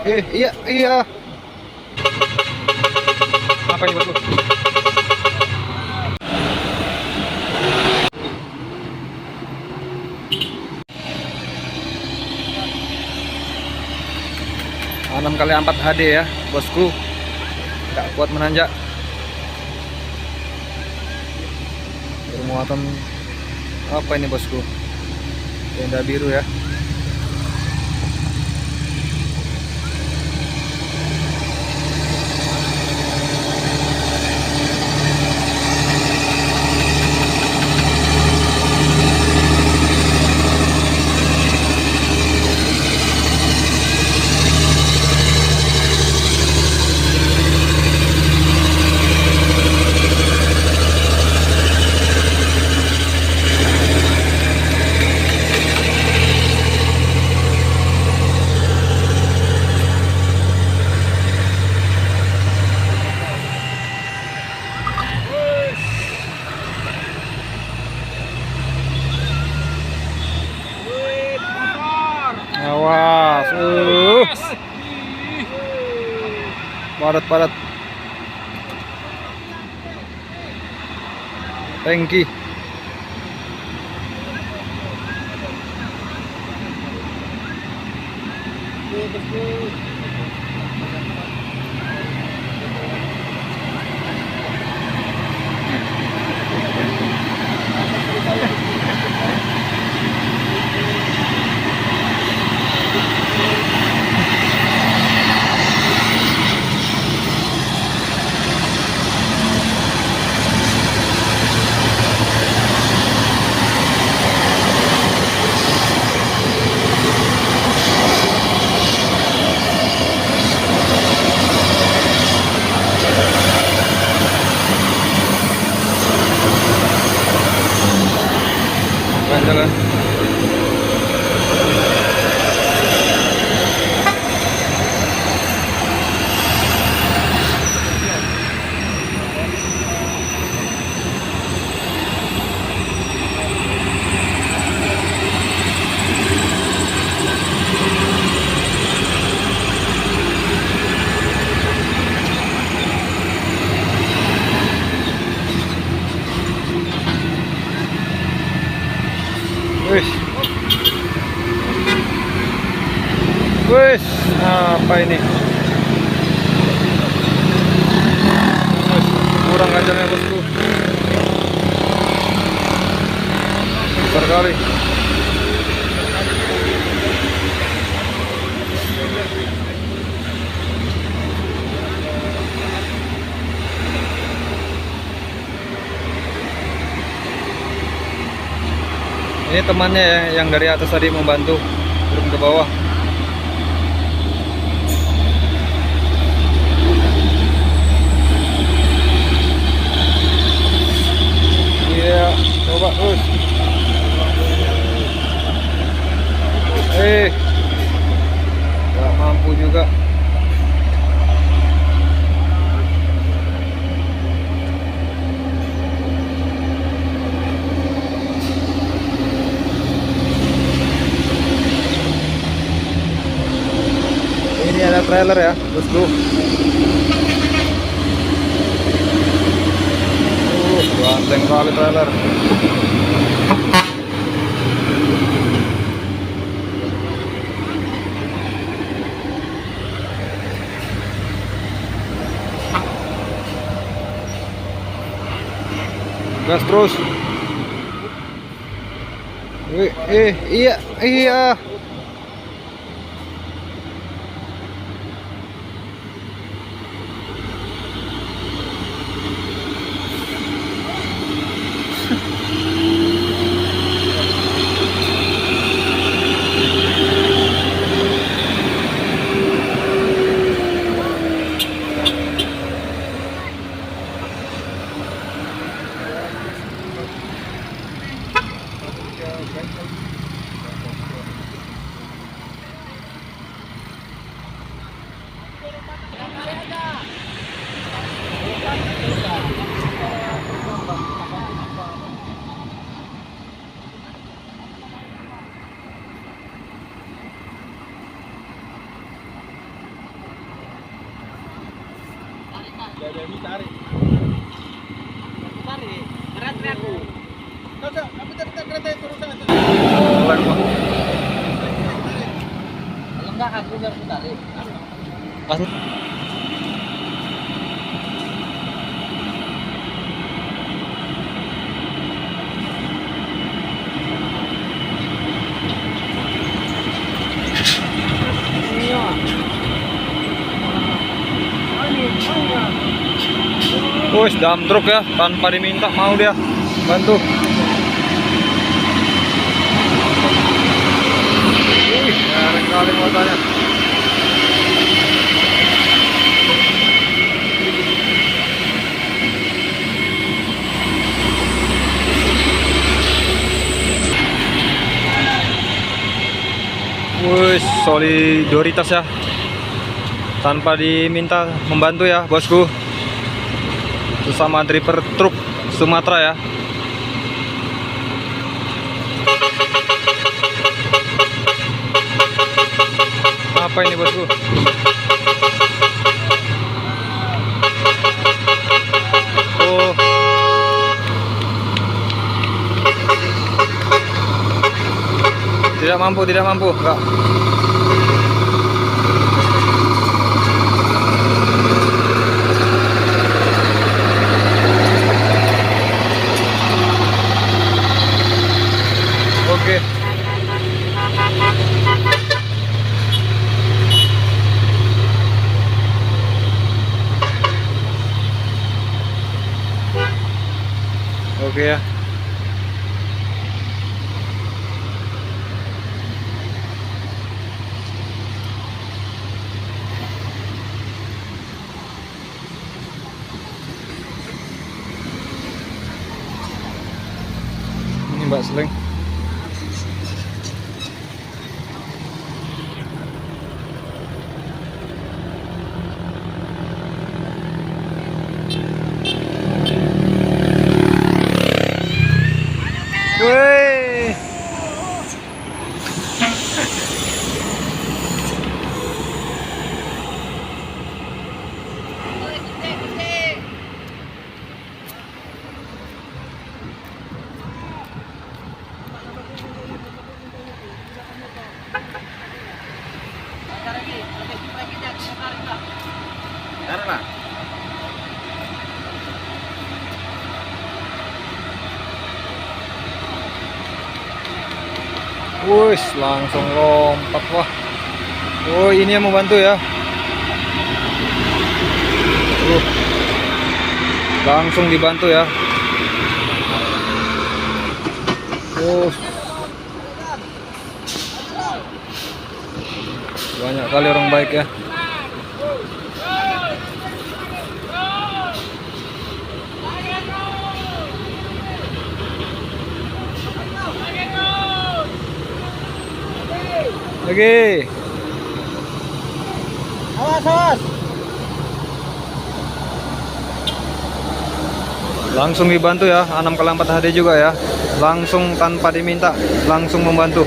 Iya, iya. Apa ini bosku? Enam kali 4 HD ya, bosku. Nggak kuat menanjak. Bermuatan apa ini bosku? Tenda biru ya. Awas, padat. Tangki. Jalan. Wih, apa ini? Wih, kurang ganjalnya bosku. Besar kali. Ini temannya ya, yang dari atas tadi membantu turun ke bawah. Iya, coba terus. Nggak mampu juga. Ini ada trailer ya, bosku. Ganteng kali trailer. Gas terus. Iya. Tarik. Tarik. Berat aku. Kagak, tapi kereta itu rusak itu. Oleng Pak. Kalau enggak aku biar tarik. Pas. Wih, dalam truk ya, tanpa diminta mau dia bantu. Wih, keren kali motornya. Wih, solidaritas ya, tanpa diminta membantu ya bosku. Bersama driver truk Sumatera ya. Apa ini bosku? Oh. Tidak mampu, enggak. Oke. Oke ya. Ini Mbak Seleng. Woi. Tarik lah. Wih, langsung lompat wah. Oh, ini yang membantu ya. Langsung dibantu ya. Banyak kali orang baik ya. Lagi. Awas. Langsung dibantu ya, 6x4 HD juga ya. Langsung tanpa diminta, langsung membantu.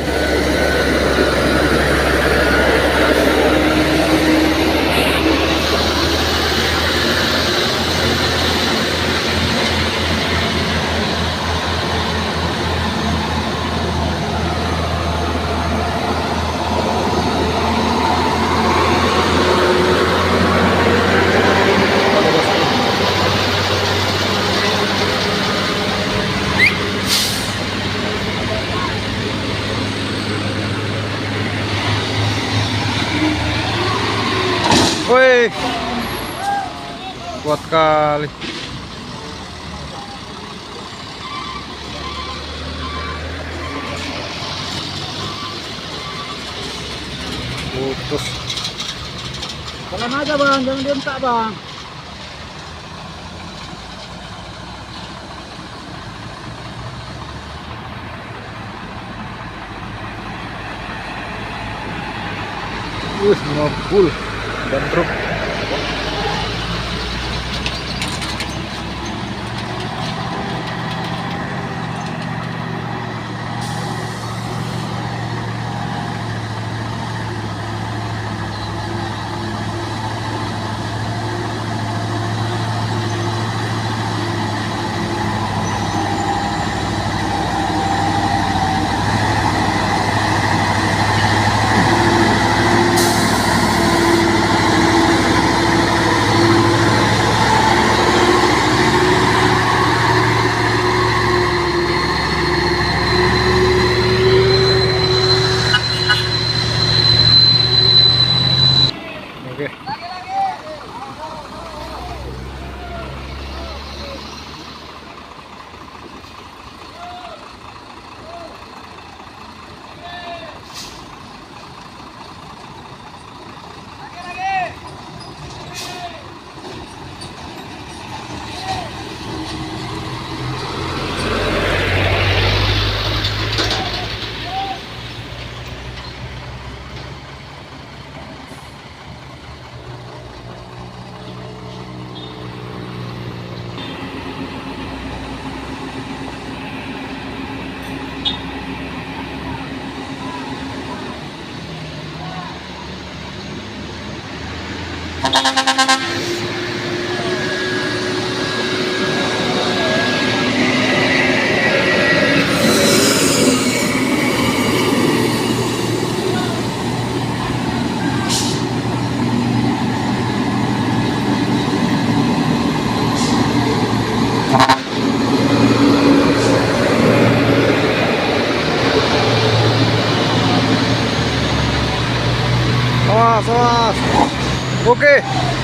Woi, kuat kali. Putus. Jalan aja bang, jangan diemtak bang. Ngebul dan truk. Oke. Awas, awas. Oke.